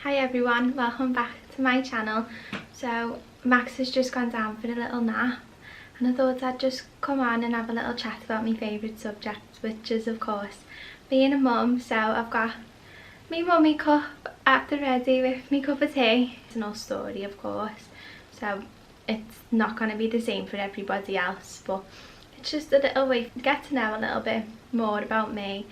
Hi everyone, welcome back to my channel. So Max has just gone down for a little nap and I thought I'd just come on and have a little chat about my favourite subject, which is of course being a mum. So I've got my mummy cup at the ready with my cup of tea. It's an old story of course, so it's not going to be the same for everybody else, but it's just a little way to get to know a little bit more about me.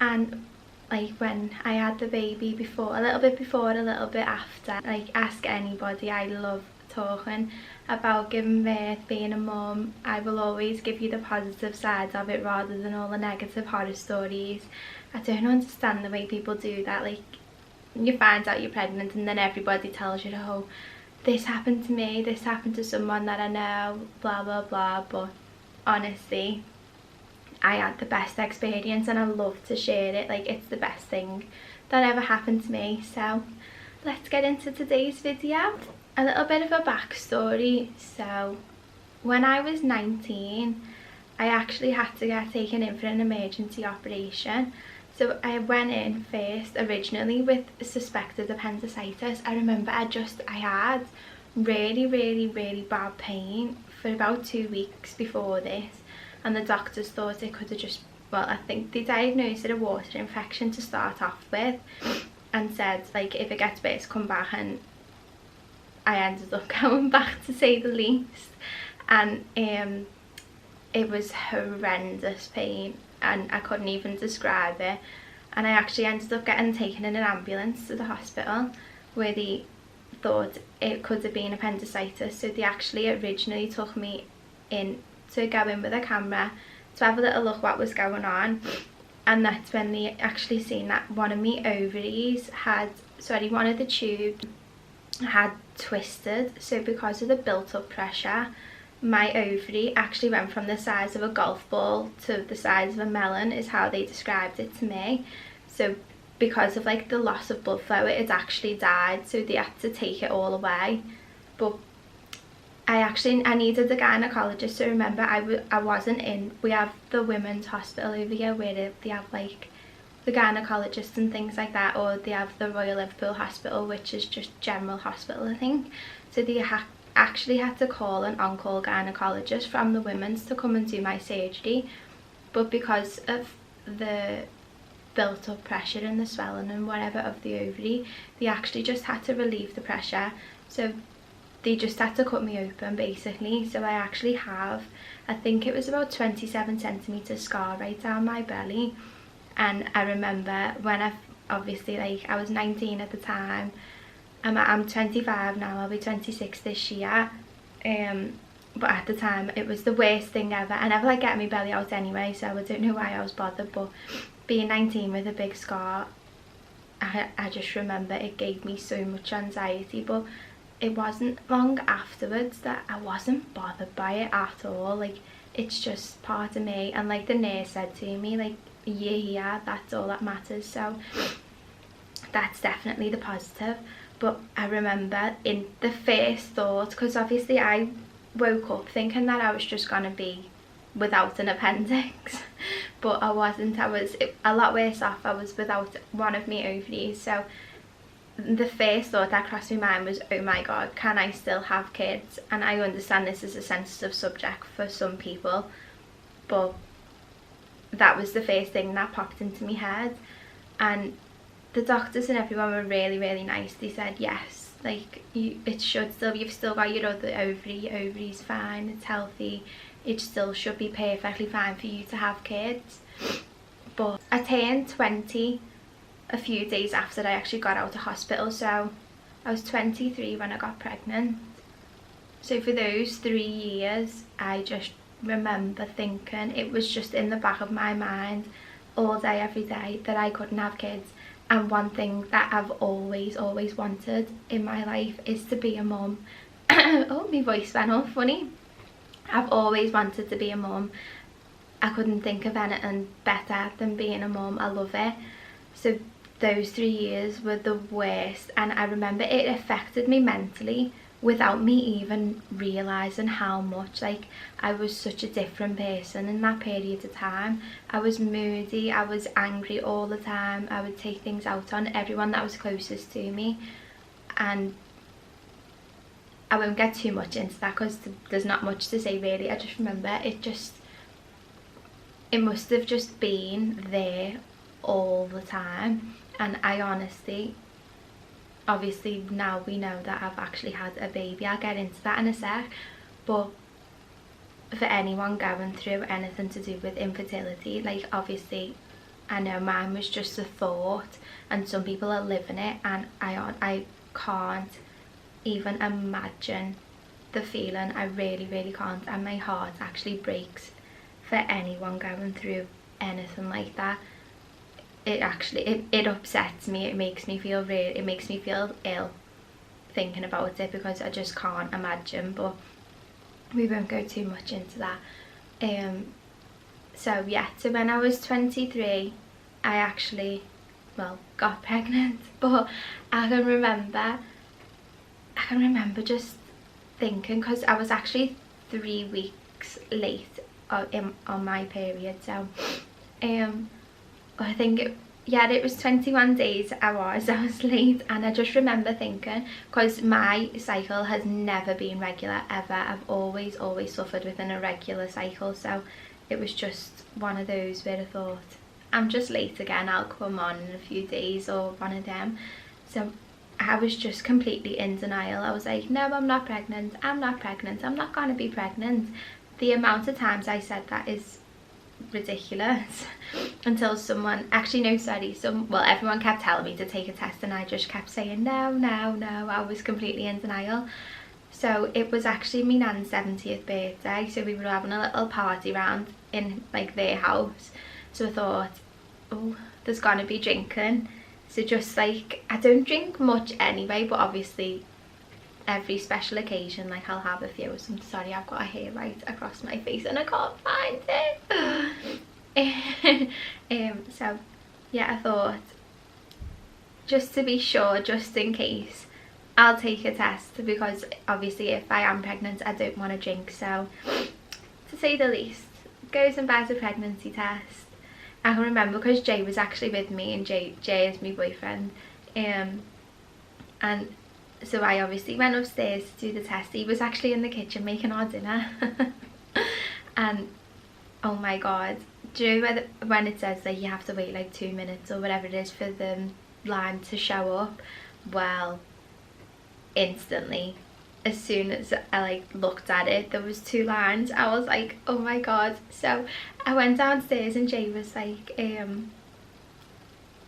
And like when I had the baby, before, a little bit before, a little bit after, like ask anybody. I love talking about giving birth, being a mum. I will always give you the positive sides of it rather than all the negative horror stories. I don't understand the way people do that. Like, you find out you're pregnant and then everybody tells you, oh, this happened to me, this happened to someone that I know, blah blah blah. But honestly, I had the best experience and I love to share it. Like, it's the best thing that ever happened to me. So let's get into today's video. A little bit of a backstory. So when I was 19, I actually had to get taken in for an emergency operation. So I went in first originally with suspected appendicitis. I remember I had really bad pain for about 2 weeks before this. And the doctors thought it could have just, well, I think they diagnosed it a water infection to start off with and said, like, if it gets worse, come back. And I ended up going back, to say the least. And it was horrendous pain and I couldn't even describe it. And I actually ended up getting taken in an ambulance to the hospital where they thought it could have been appendicitis. So they actually originally took me in to go in with a camera to have a little look what was going on, and that's when they actually seen that one of my ovaries had, one of the tubes had twisted. So because of the built up pressure, my ovary actually went from the size of a golf ball to the size of a melon, is how they described it to me. So because of like the loss of blood flow, it had actually died, so they had to take it all away. But I needed a gynecologist. So remember, I wasn't in, we have the women's hospital over here where they have like the gynecologists and things like that, or they have the Royal Liverpool Hospital, which is just general hospital, I think. So they actually had to call an on-call gynecologist from the women's to come and do my surgery. But because of the built up pressure and the swelling and whatever of the ovary, they actually just had to relieve the pressure. So they just had to cut me open basically. So I actually have, I think it was about 27 centimetre scar right down my belly. And I remember when obviously, like, I was 19 at the time. I'm 25 now, I'll be 26 this year. But at the time it was the worst thing ever. I never like getting my belly out anyway, so I don't know why I was bothered. But being 19 with a big scar, I just remember it gave me so much anxiety. But it wasn't long afterwards that I wasn't bothered by it at all. Like, it's just part of me. And like the nurse said to me, like, yeah, that's all that matters. So that's definitely the positive. But I remember in the first thought, because obviously I woke up thinking that I was just gonna be without an appendix, but I wasn't. I was a lot worse off. I was without one of my ovaries. So the first thought that crossed my mind was, oh my god, can I still have kids? And I understand this is a sensitive subject for some people, but that was the first thing that popped into my head. And the doctors and everyone were really nice. They said, yes, like, it should still, you've still got your other ovary, your ovary's fine, it's healthy, it still should be perfectly fine for you to have kids. But I turned 20 a few days after I actually got out of hospital. So I was 23 when I got pregnant. So for those 3 years, I just remember thinking, it was just in the back of my mind all day every day that I couldn't have kids. And one thing that I've always wanted in my life is to be a mum. Oh, my voice went all funny. I've always wanted to be a mum. I couldn't think of anything better than being a mum. I love it. So those 3 years were the worst, and I remember it affected me mentally without me even realising how much, like, I was such a different person in that period of time. I was moody, I was angry all the time, I would take things out on everyone that was closest to me. And I won't get too much into that because there's not much to say really. I just remember it must have just been there all the time. And I honestly, obviously now we know that I've actually had a baby, I'll get into that in a sec, but for anyone going through anything to do with infertility, like, obviously I know mine was just a thought and some people are living it, and I can't even imagine the feeling. I really can't, and my heart actually breaks for anyone going through anything like that. It actually it upsets me. It makes me feel ill thinking about it, because I just can't imagine. But we won't go too much into that. So yeah, so when I was 23 I actually, well, got pregnant. But I can remember just thinking, because I was actually 3 weeks late on my period. So I think it was 21 days I was late. And I just remember thinking, because my cycle has never been regular ever, I've always suffered with an irregular cycle. So it was just one of those where I thought, I'm just late again, I'll come on in a few days, or one of them. So I was just completely in denial. I was like, no, I'm not pregnant, I'm not going to be pregnant. The amount of times I said that is ridiculous, until someone, actually no, sorry, everyone kept telling me to take a test, and I just kept saying no. I was completely in denial. So it was actually my nan's 70th birthday, so we were having a little party round in, like, their house. So I thought, oh, there's gonna be drinking. So just, like, I don't drink much anyway, but obviously every special occasion, like, I'll have a few. I'm sorry, I've got a hair right across my face and I can't find it. So yeah, I thought, just to be sure, just in case, I'll take a test, because obviously if I am pregnant I don't want to drink. So to say the least, goes and buys a pregnancy test. I can remember because Jay was actually with me, and Jay is my boyfriend, and so I obviously went upstairs to do the test. He was actually in the kitchen making our dinner. And oh my god, do you know when it says that you have to wait like 2 minutes or whatever it is for the line to show up? Well, instantly, as soon as I, like, looked at it, there was 2 lines. I was like, oh my god. So I went downstairs and Jay was like,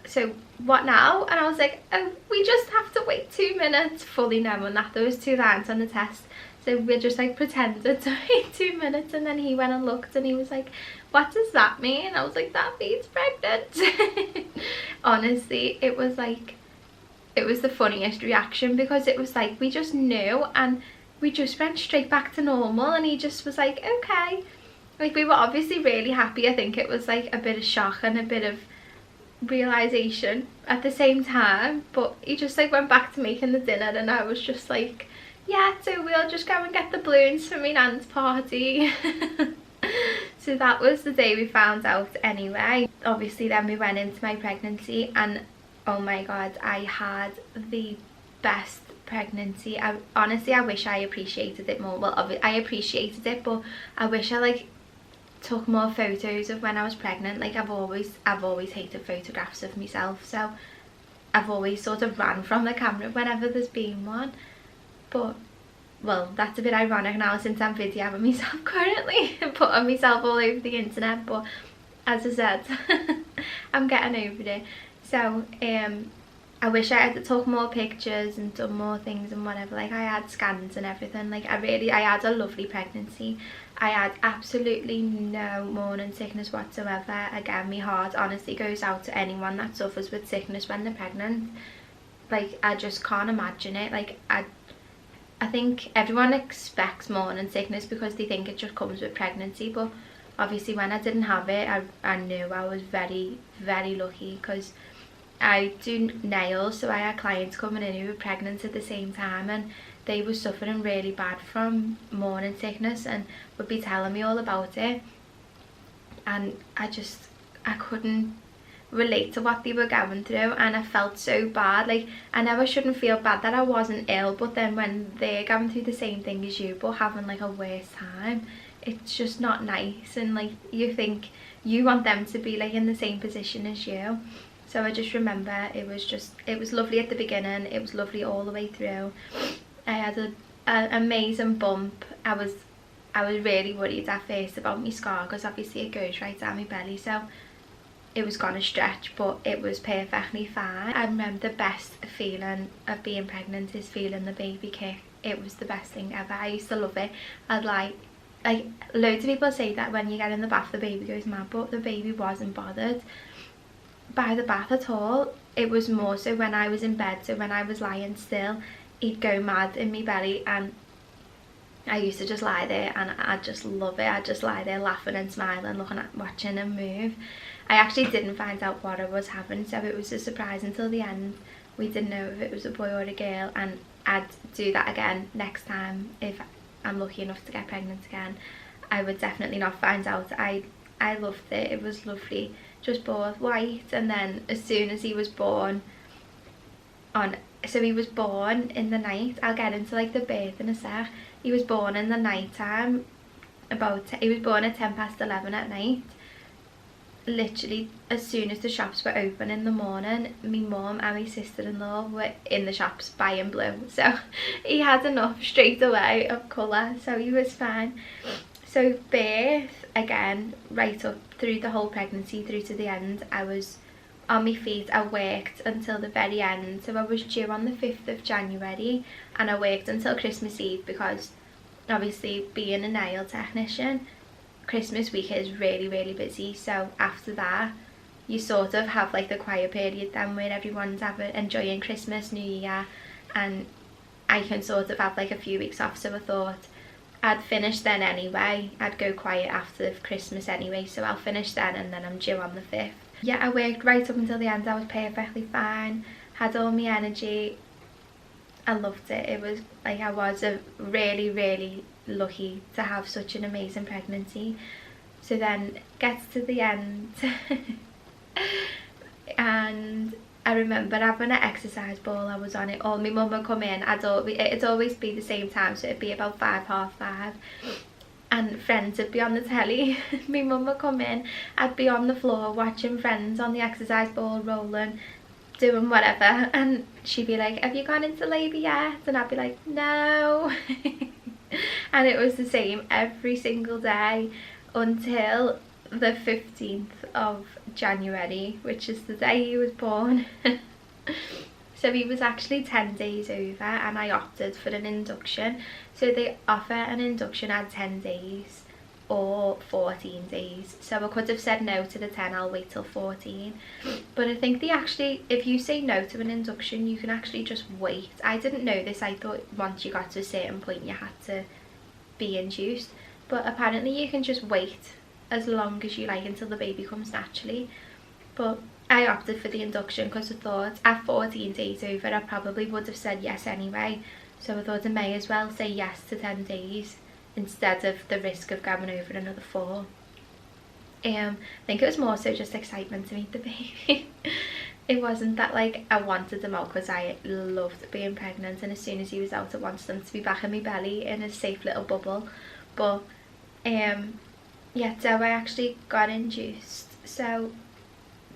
so what now? And I was like, oh, we just have to wait 2 minutes, fully knowing that there was 2 lines on the test. So we just, like, pretended to wait 2 minutes, and then he went and looked and he was like, what does that mean? And I was like, that means pregnant. Honestly, it was the funniest reaction, because it was like, we just knew and we just went straight back to normal, and he just was like, okay. Like, we were obviously really happy. I think it was like a bit of shock and a bit of realization at the same time, but he just, like, went back to making the dinner, and I was just like, yeah, so we'll just go and get the balloons for my nan's party. So that was the day we found out anyway. Obviously then we went into my pregnancy, and oh my god, I had the best pregnancy. Honestly, I wish I appreciated it more. Well, I appreciated it, but I wish I, like, took more photos of when I was pregnant. Like, I've always hated photographs of myself, so I've always sort of ran from the camera whenever there's been one. But, well, that's a bit ironic now, since I'm videoing myself currently and putting myself all over the internet. But as I said, I'm getting over it. So I wish I had took more pictures and done more things and whatever. Like, I had scans and everything. Like, I had a lovely pregnancy. I had absolutely no morning sickness whatsoever. Again, my heart honestly goes out to anyone that suffers with sickness when they're pregnant. Like, I just can't imagine it. Like, I think everyone expects morning sickness because they think it just comes with pregnancy, but obviously when I didn't have it, I knew I was very, very lucky, because I do nails, so I had clients coming in who were pregnant at the same time, and they were suffering really bad from morning sickness and would be telling me all about it, and I couldn't relate to what they were going through, and I felt so bad. Like, I know I shouldn't feel bad that I wasn't ill, but then when they're going through the same thing as you but having like a worse time, it's just not nice, and like you think you want them to be like in the same position as you. So I just remember it was lovely at the beginning, it was lovely all the way through. I had an amazing bump. I was really worried at first about my scar, because obviously it goes right down my belly, so it was gonna stretch, but it was perfectly fine. I remember the best feeling of being pregnant is feeling the baby kick. It was the best thing ever. I used to love it. I'd like loads of people say that when you get in the bath the baby goes mad, but the baby wasn't bothered by the bath at all. It was more so when I was in bed, so when I was lying still, he'd go mad in my belly, and I used to just lie there and I'd just love it. I'd just lie there laughing and smiling, watching him move. I actually didn't find out what I was having, so it was a surprise until the end. We didn't know if it was a boy or a girl, and I'd do that again next time if I'm lucky enough to get pregnant again. I would definitely not find out. I loved it. It was lovely. Just both white, and then as soon as he was born so he was born in the night. I'll get into like the birth in a sec. He was born in the night time. He was born at 11:10 at night. Literally as soon as the shops were open in the morning, my mum and my sister-in-law were in the shops buying blue, so he had enough straight away of colour, so he was fine. So birth, again, right up through the whole pregnancy, through to the end, I was on my feet. I worked until the very end, so I was due on the 5th of January, and I worked until Christmas Eve, because obviously being a nail technician, Christmas week is really, really busy. So after that you sort of have like the quiet period then, where everyone's enjoying Christmas, New Year, and I can sort of have like a few weeks off. So I thought I'd finish then anyway. I'd go quiet after Christmas anyway, so I'll finish then, and then I'm due on the 5th. Yeah, I worked right up until the end. I was perfectly fine, had all my energy. I loved it. It was like, I was really, really lucky to have such an amazing pregnancy. So then gets to the end and I remember having an exercise ball. I was on it all. My mum would come in. It'd always be the same time, so it'd be about 5:30, and Friends would be on the telly. My mum would come in, I'd be on the floor watching Friends on the exercise ball, rolling, doing whatever, and she'd be like, "Have you gone into labour yet?" And I'd be like, "No." And it was the same every single day until the 15th of January, which is the day he was born. So he was actually 10 days over, and I opted for an induction. So they offer an induction at 10 days or 14 days. So I could have said no to the 10, I'll wait till 14. But I think they actually, if you say no to an induction, you can actually just wait. I didn't know this. I thought once you got to a certain point you had to be induced. But apparently you can just wait as long as you like until the baby comes naturally. But I opted for the induction because I thought at 14 days over I probably would have said yes anyway. So I thought I may as well say yes to 10 days instead of the risk of going over another 4. I think it was more so just excitement to meet the baby. It wasn't that like I wanted them out, because I loved being pregnant, and as soon as he was out I wanted them to be back in my belly in a safe little bubble. But yeah, so I actually got induced. So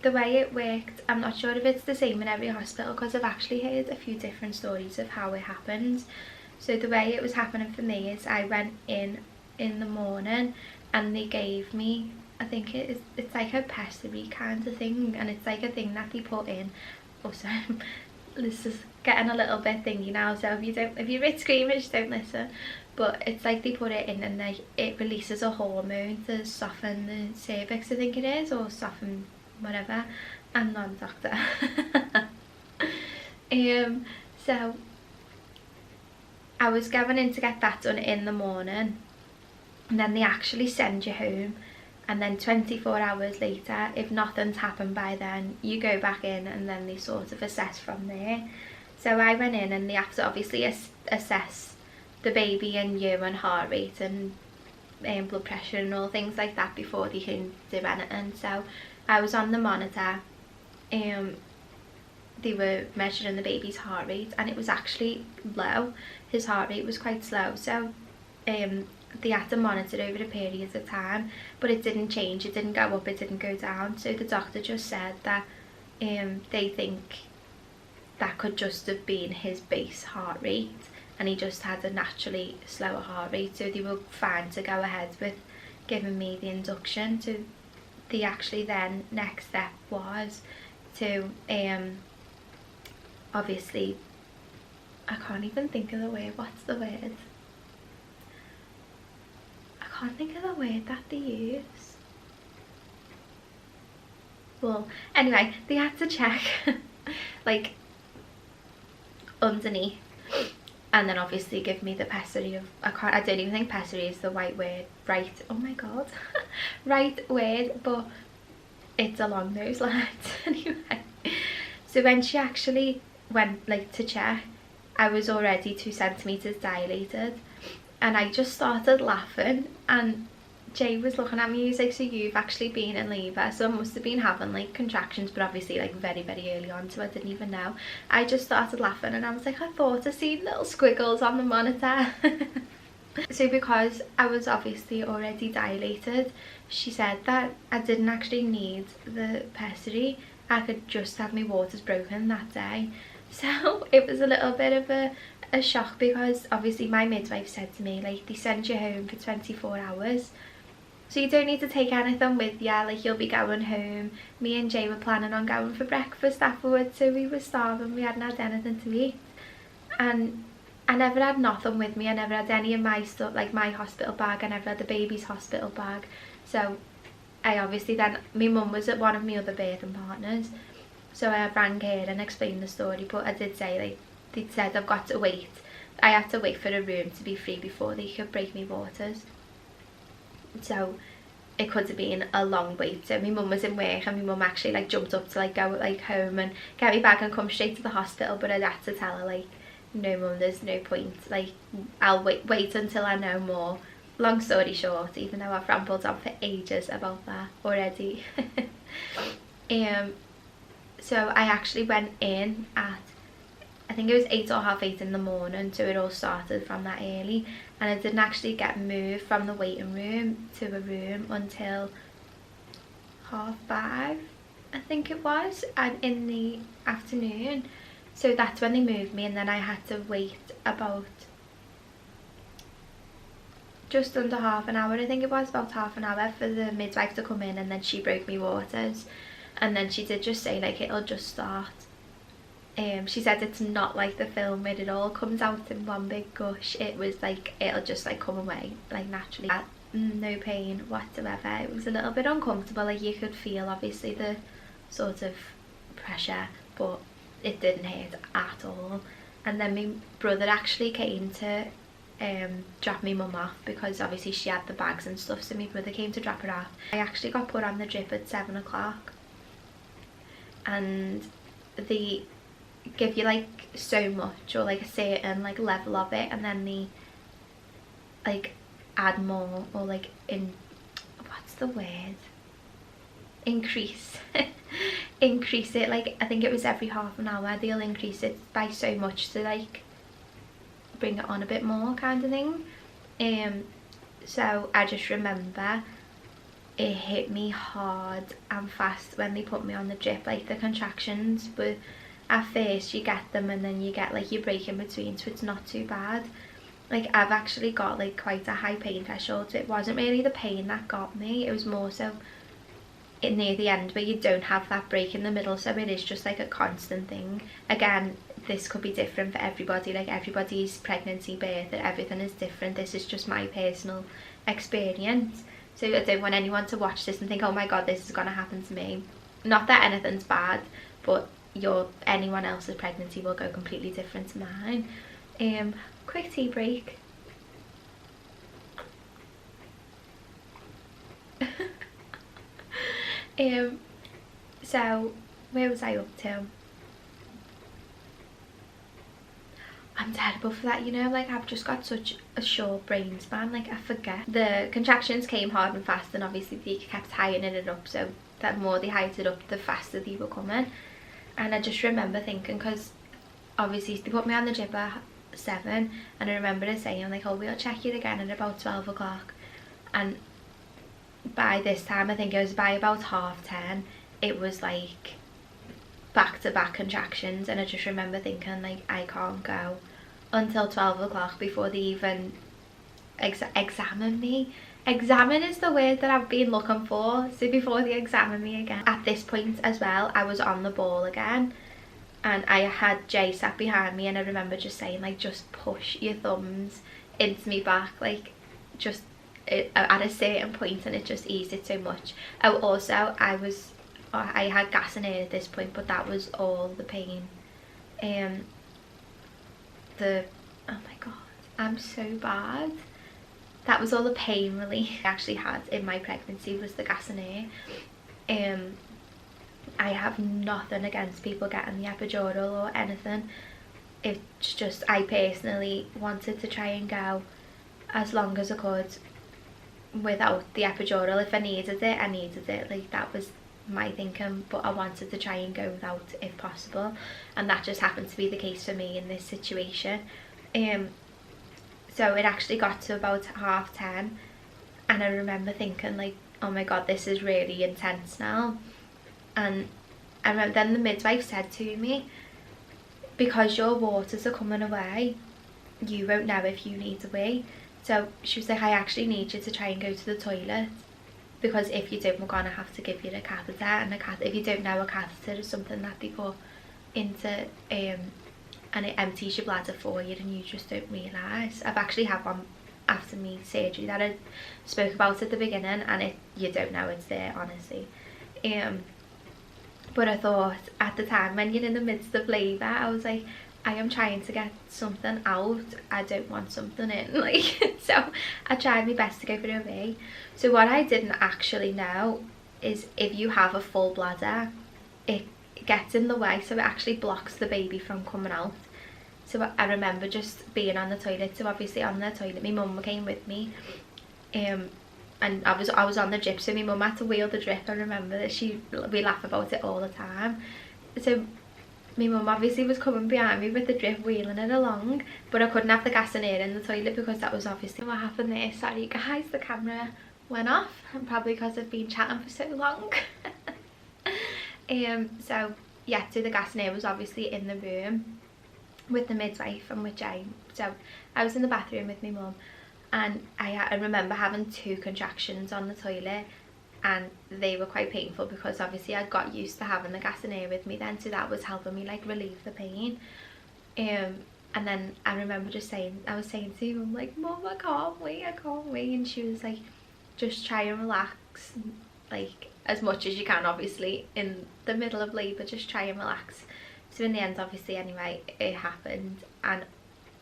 the way it worked, I'm not sure if it's the same in every hospital, because I've actually heard a few different stories of how it happened. So the way it was happening for me is I went in the morning and they gave me, I think it's like a pessary kind of thing, and it's like a thing that they put in. Also, this is getting a little bit thingy now, so if you're a bit squeamish, don't listen. But it's like they put it in and it releases a hormone to soften the cervix, I think it is, or soften whatever. I'm not a doctor. So I was going in to get that done in the morning, and then they actually send you home and then 24 hours later, if nothing's happened by then, you go back in and then they sort of assess from there. So I went in and they have to obviously assess the baby and you and heart rate and blood pressure and all things like that before they can do anything. So I was on the monitor, they were measuring the baby's heart rate and it was actually low. His heart rate was quite slow, so they had to monitor over a period of time, but it didn't change, it didn't go up, it didn't go down. So the doctor just said that they think that could just have been his base heart rate and he just had a naturally slower heart rate, so they were fine to go ahead with giving me the induction. So the actually then next step was to obviously, I can't even think of the word, what's the word? I can't think of the word that they use. Well, anyway, they had to check like underneath and then obviously give me the pessary of, I don't even think pessary is the right word, right, oh my god, right word, but it's along those lines. Anyway, so when she actually went like to check, I was already 2 centimeters dilated and I just started laughing, and Jay was looking at me, he's like, so you've actually been in labour? So I must have been having like contractions, but obviously like very early on, so I didn't even know. I just started laughing and I was like, I thought I seen little squiggles on the monitor. So because I was obviously already dilated, she said that I didn't actually need the pessary, I could just have my waters broken that day. So it was a little bit of a shock, because obviously my midwife said to me, like, they send you home for 24 hours. So you don't need to take anything with you, like you'll be going home. Me and Jay were planning on going for breakfast afterwards, so we were starving, we hadn't had anything to eat. And I never had nothing with me, I never had any of my stuff, like my hospital bag, I never had the baby's hospital bag. So I obviously then, my mum was at one of my other birthing partners, so I rang her and explained the story, but I did say, like, they said I've got to wait. I had to wait for a room to be free before they could break me waters. So it could have been a long wait. So my mum was in work and my mum actually like jumped up to like go like home and get me back and come straight to the hospital, but I'd had to tell her like, no mum, there's no point, like I'll wait until I know more. Long story short, even though I've rambled on for ages about that already. So I actually went in at, I think it was 8 or half 8 in the morning, so it all started from that early, and I didn't actually get moved from the waiting room to a room until 5:30, I think it was, and in the afternoon. So that's when they moved me, and then I had to wait about just under half an hour, I think it was about half an hour, for the midwife to come in, and then she broke me waters. And then she did just say like, it'll just start. She said it's not like the film where it all comes out in one big gush. It was like, it'll just like come away like naturally. No pain whatsoever. It was a little bit uncomfortable, like you could feel obviously the sort of pressure, but it didn't hurt at all. And then my brother actually came to drop my mum off, because obviously she had the bags and stuff, so my brother came to drop her off. I actually got put on the drip at 7 o'clock, and they give you like so much, or like a certain like level of it, and then they like add more, or like what's the word, increase increase it, like I think it was every half an hour they'll increase it by so much to like bring it on a bit more kind of thing. So I just remember it hit me hard and fast when they put me on the drip, like the contractions, but at first you get them and then you get like your break in between, so it's not too bad. Like I've actually got like quite a high pain threshold, so it wasn't really the pain that got me, it was more so near the end where you don't have that break in the middle, so it is just like a constant thing. Again, this could be different for everybody, like everybody's pregnancy, birth, and everything is different. This is just my personal experience, so I don't want anyone to watch this and think, oh my god, this is gonna happen to me. Not that anything's bad, but anyone else's pregnancy will go completely different to mine. Quick tea break. So where was I up to? I'm terrible for that, you know, like I've just got such a short brain span, like I forget. The contractions came hard and fast, and obviously they kept tightening it up, so the more they heightened it up, the faster they were coming. And I just remember thinking, because obviously they put me on the drip at 7, and I remember it saying like, oh, we'll check you again at about 12 o'clock. And by this time, I think it was by about 10:30, it was like back-to-back contractions, and I just remember thinking like, I can't go until 12 o'clock before they even examine me. Examine is the word that I've been looking for. So before they examine me again. At this point as well, I was on the ball again, and I had Jay sat behind me, and I remember just saying like, just push your thumbs into me back, like just at a certain point, and it just eased it so much. Oh, also I had gas and air at this point, but that was all the pain. Oh my god, I'm so bad. That was all the pain relief I actually had in my pregnancy, was the gas and air. I have nothing against people getting the epidural or anything. It's just, I personally wanted to try and go as long as I could without the epidural. If I needed it, I needed it, like that was my thinking, but I wanted to try and go without if possible, and that just happened to be the case for me in this situation. So it actually got to about 10:30, and I remember thinking like, oh my god, this is really intense now. And I remember then the midwife said to me, because your waters are coming away, you won't know if you need to wee. So she was like, I actually need you to try and go to the toilet, because if you don't, we're gonna have to give you a catheter. And if you don't know, a catheter is something that they put into and it empties your bladder for you, and you just don't realise. I've actually had one after me surgery that I spoke about at the beginning, and you don't know it's there, honestly. But I thought at the time, when you're in the midst of labour, I was like, I am trying to get something out, I don't want something in, like. So I tried my best to go for a wee. So what I didn't actually know is, if you have a full bladder, it gets in the way, so it actually blocks the baby from coming out. So I remember just being on the toilet. So obviously on the toilet, my mum came with me, and I was on the drip, so my mum had to wheel the drip. I remember that we laugh about it all the time. So my mum obviously was coming behind me with the drip, wheeling it along, but I couldn't have the gas and air in the toilet, because that was obviously what happened there. Sorry guys, the camera went off, and probably because I've been chatting for so long. So yeah, so the gas and air was obviously in the room with the midwife and with Jay. So I was in the bathroom with my mum, and I remember having 2 contractions on the toilet, and they were quite painful, because obviously I got used to having the gas and air with me then, so that was helping me like relieve the pain. And then I remember I was saying to him like, Mum, I can't wait, and she was like, just try and relax, like as much as you can, obviously in the middle of labour, just try and relax. So in the end, obviously, anyway, it happened, and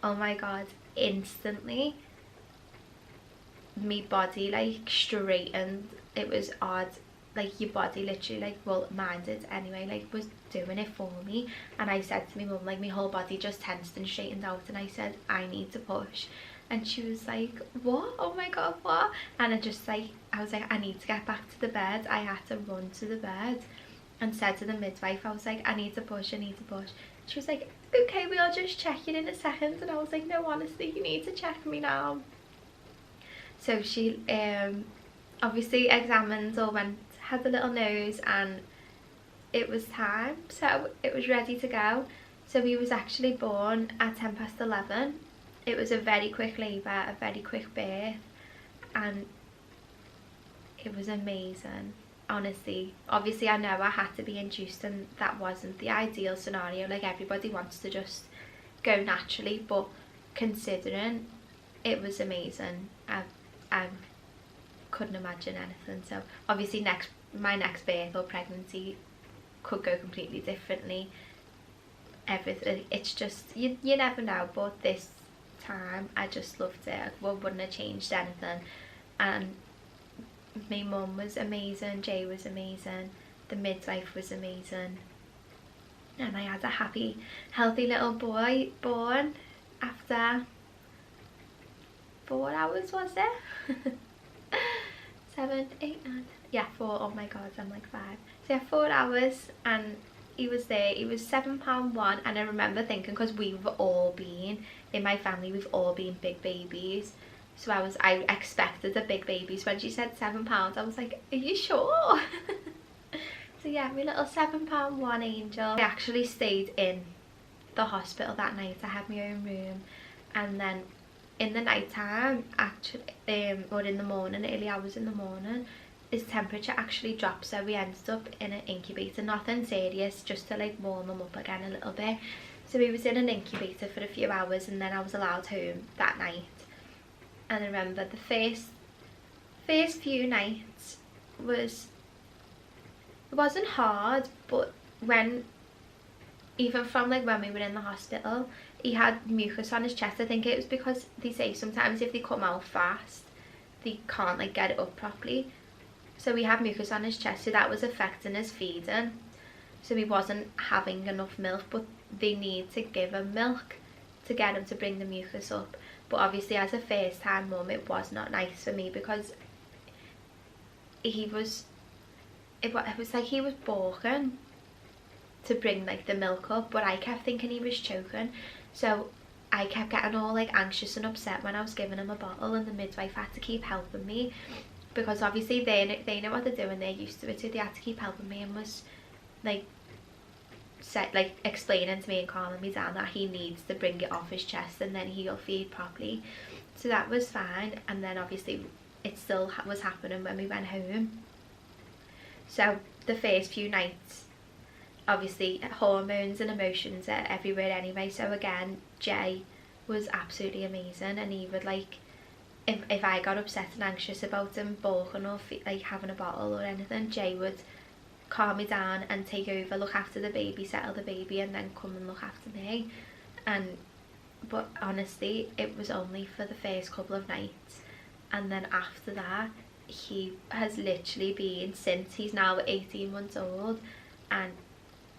oh my god, instantly me body like straightened. It was odd, like your body literally, like, well, mine did anyway, like was doing it for me. And I said to my mum, like, my whole body just tensed and straightened out, and I said, I need to push. And she was like, what? Oh my god, what? And I was like, I need to get back to the bed. I had to run to the bed and said to the midwife, I was like, I need to push. She was like, okay, we'll just check you in a second. And I was like, no, honestly, you need to check me now. So she obviously examined, or had a little nose, and it was time, so it was ready to go. So he was actually born at 11:10. It was a very quick labour, a very quick birth, and it was amazing, honestly. Obviously I know I had to be induced, and that wasn't the ideal scenario, like everybody wants to just go naturally, but considering, it was amazing. I couldn't imagine anything. So obviously my next birth or pregnancy could go completely differently. Everything, it's just, you never know, but this time I just loved it. I wouldn't have changed anything. And my mum was amazing, Jay was amazing, the midwife was amazing, and I had a happy, healthy little boy born after 4 hours, was it? 7, 8, 9, yeah, 4, oh my god, I'm like 5. So yeah, 4 hours, and he was there. He was £7.1, and I remember thinking, because we've all been, in my family, we've all been big babies, so I expected the big babies. When she said £7, I was like, are you sure? So yeah, my little £7.1 angel. I actually stayed in the hospital that night. I had my own room, and then in the night time, actually, or in the morning, early hours in the morning, his temperature actually dropped, so we ended up in an incubator. Nothing serious, just to like warm him up again a little bit. So he was in an incubator for a few hours, and then I was allowed home that night. And I remember the first few nights it wasn't hard, but even from like when we were in the hospital, he had mucus on his chest. I think it was because they say sometimes if they come out fast, they can't like get it up properly. So he had mucus on his chest, so that was affecting his feeding. So he wasn't having enough milk, but they need to give him milk to get him to bring the mucus up. But obviously as a first time mum, it was not nice for me, because it was like he was balking to bring like the milk up, but I kept thinking he was choking, so I kept getting all like anxious and upset when I was giving him a bottle, and the midwife had to keep helping me, because obviously they know what they're doing, they're used to it, so they had to keep helping me, and was like explaining to me and calming me down that he needs to bring it off his chest and then he'll feed properly. So that was fine, and then obviously it still was happening when we went home. So the first few nights, obviously hormones and emotions are everywhere anyway, so again Jay was absolutely amazing, and he would like, if I got upset and anxious about him balking or like having a bottle or anything, Jay would calm me down and take over, look after the baby, settle the baby, and then come and look after me. But honestly, it was only for the first couple of nights, and then after that he has literally been, since he's now 18 months old, and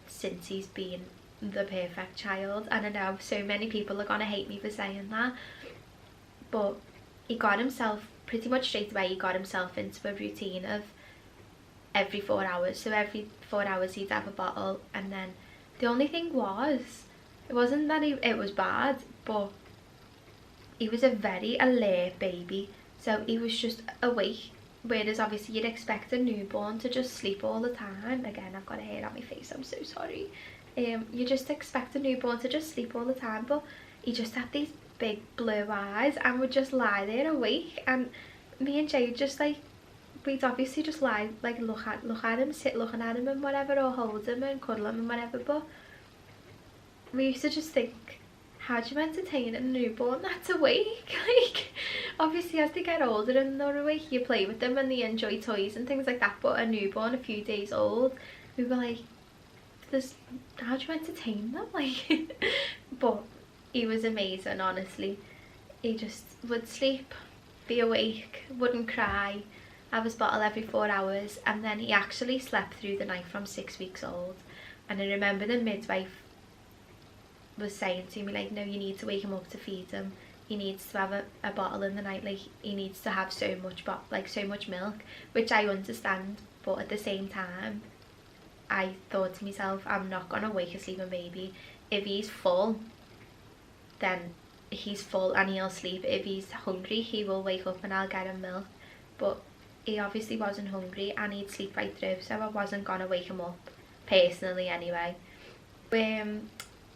since he's been the perfect child. And I know so many people are gonna hate me for saying that, but he got himself, pretty much straight away, he got himself into a routine of every 4 hours. So every 4 hours he'd have a bottle, and then the only thing was, it wasn't that it was bad, but he was a very alert baby, so he was just awake, whereas obviously you'd expect a newborn to just sleep all the time. Again, I've got a hair on my face, I'm so sorry. You just expect a newborn to just sleep all the time, but he just had these big blue eyes and would just lie there awake, and me and Jay just like, we'd obviously just lie, like look at him, sit looking at him and whatever, or hold him and cuddle him and whatever. But we used to just think, how do you entertain a newborn that's awake? Like, obviously as they get older and they're awake, you play with them and they enjoy toys and things like that, but a newborn a few days old, we were like, how do you entertain them? Like, but he was amazing, honestly. He just would sleep, be awake, wouldn't cry, have his bottle every 4 hours, and then he actually slept through the night from 6 weeks old. And I remember the midwife was saying to me, like, no, you need to wake him up to feed him, he needs to have a bottle in the night, like he needs to have so much milk, which I understand, but at the same time I thought to myself, I'm not gonna wake a sleeping baby. If he's full, then he's full and he'll sleep. If he's hungry, he will wake up and I'll get him milk. But he obviously wasn't hungry and he'd sleep right through, so I wasn't gonna wake him up, personally anyway.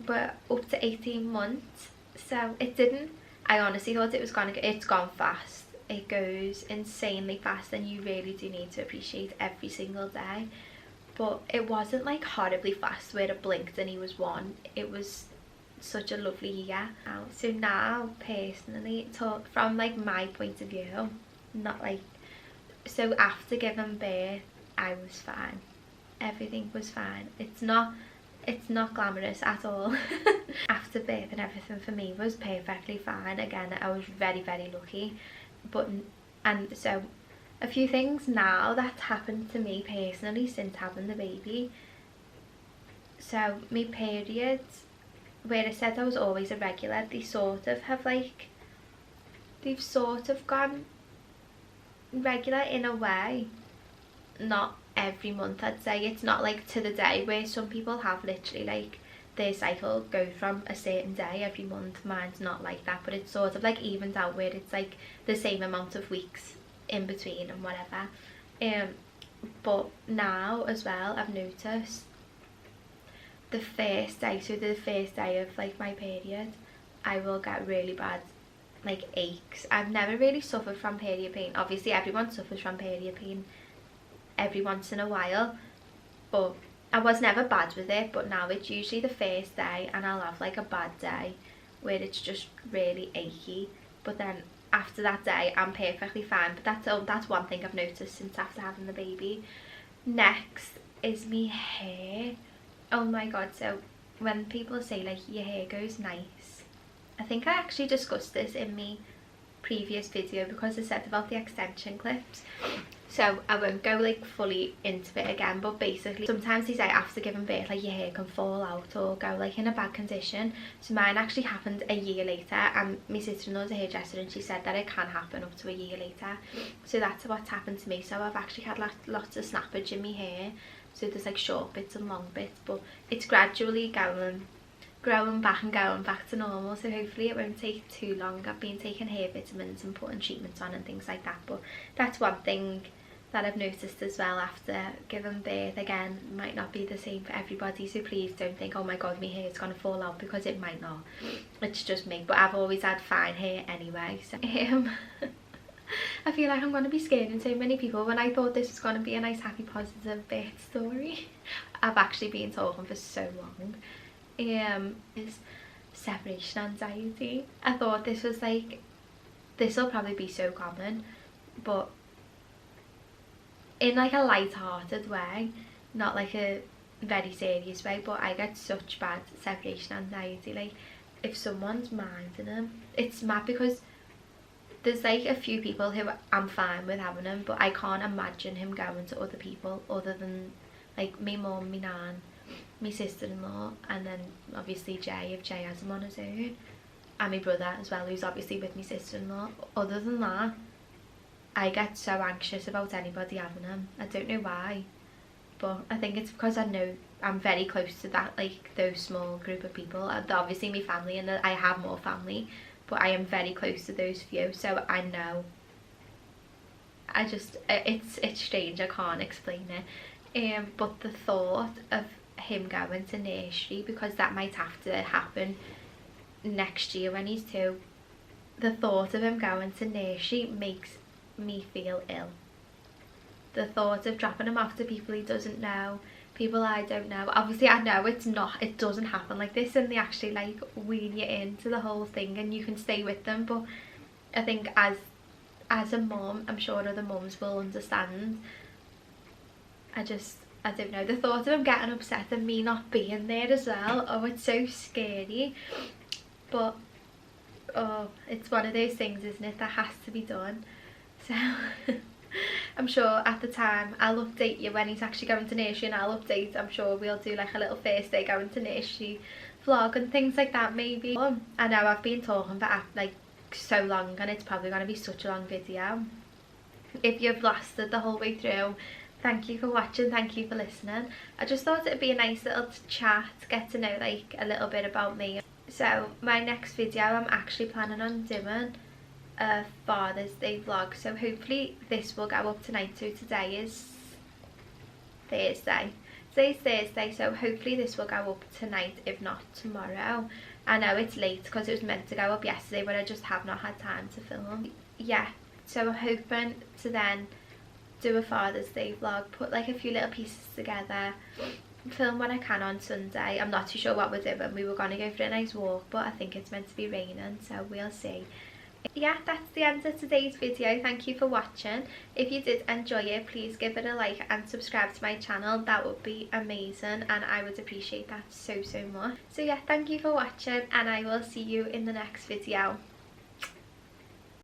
But up to 18 months, so it didn't, I honestly thought it was gonna go, it's gone fast. It goes insanely fast, and you really do need to appreciate every single day. But it wasn't like horribly fast where it blinked and he was 1. It was such a lovely year. So now, personally, from like my point of view, not like, so after giving birth, I was fine. Everything was fine. It's not glamorous at all. After birth and everything for me was perfectly fine. Again, I was very, very lucky. And so a few things now that's happened to me personally since having the baby. So my periods, where it said I was always irregular, they sort of have like, they've sort of gone regular in a way. Not every month, I'd say. It's not like to the day, where some people have literally like their cycle goes from a certain day every month. Mine's not like that, but it's sort of like evens out, where it's like the same amount of weeks in between and whatever. But now as well, I've noticed the first day, so the first day of like my period, I will get really bad like aches. I've never really suffered from period pain. Obviously everyone suffers from period pain every once in a while, but I was never bad with it. But now it's usually the first day, and I'll have like a bad day where it's just really achy, but then after that day I'm perfectly fine. But that's one thing I've noticed since after having the baby. Next is me hair. Oh my god, so when people say like your hair goes nice, I think I actually discussed this in my previous video, because I said about the extension clips, so I won't go like fully into it again. But basically sometimes they say after giving birth like your hair can fall out or go like in a bad condition. So mine actually happened a year later, and my sister-in-law's a hairdresser and she said that it can happen up to a year later. So that's what's happened to me. So I've actually had lots of snappage in my hair, so there's like short bits and long bits, but it's gradually growing back and going back to normal, so hopefully it won't take too long. I've been taking hair vitamins and putting treatments on and things like that, but that's one thing that I've noticed as well after giving birth. Again, might not be the same for everybody, so please don't think oh my god my hair is going to fall out, because it might not. It's just me, but I've always had fine hair anyway. So I feel like I'm going to be scaring so many people when I thought this was going to be a nice happy positive birth story. I've actually been talking for so long. Is separation anxiety. I thought this was like, this will probably be so common, but in like a light-hearted way, not like a very serious way. But I get such bad separation anxiety. Like if someone's minding them, it's mad, because there's like a few people who I'm fine with having him, but I can't imagine him going to other people other than like me mum, me nan, my sister-in-law, and then obviously Jay, if Jay has him on his own, and my brother as well, who's obviously with my sister-in-law. Other than that, I get so anxious about anybody having him. I don't know why, but I think it's because I know I'm very close to that, like those small group of people. Obviously my family, and I have more family, but I am very close to those few, so I know. I just, it's strange, I can't explain it. But the thought of him going to nursery, because that might have to happen next year when he's 2, the thought of him going to nursery makes me feel ill. The thought of dropping him off to people he doesn't know, people I don't know. Obviously I know it doesn't happen like this, and they actually like wean you into the whole thing and you can stay with them. But I think as a mum, I'm sure other mums will understand. I don't know, the thought of him getting upset and me not being there as well, oh, it's so scary. But oh, it's one of those things, isn't it, that has to be done. So I'm sure at the time I'll update you when he's actually going to nursery, and I'll update, I'm sure we'll do like a little first day going to nursery vlog and things like that maybe. I know I've been talking for like so long, and it's probably going to be such a long video. If you've lasted the whole way through, thank you for watching, thank you for listening. I just thought it'd be a nice little chat, get to know like a little bit about me. So my next video, I'm actually planning on doing a Father's Day vlog, so hopefully this will go up tonight. So today is Thursday. Today's Thursday, so hopefully this will go up tonight, if not tomorrow. I know it's late because it was meant to go up yesterday, but I just have not had time to film. Yeah, so I'm hoping to then do a Father's Day vlog, put like a few little pieces together, film what I can on Sunday. I'm not too sure what we're doing. We were going to go for a nice walk, but I think it's meant to be raining, so we'll see. Yeah, that's the end of today's video. Thank you for watching. If you did enjoy it, please give it a like and subscribe to my channel. That would be amazing, and I would appreciate that so much. So yeah, thank you for watching, and I will see you in the next video.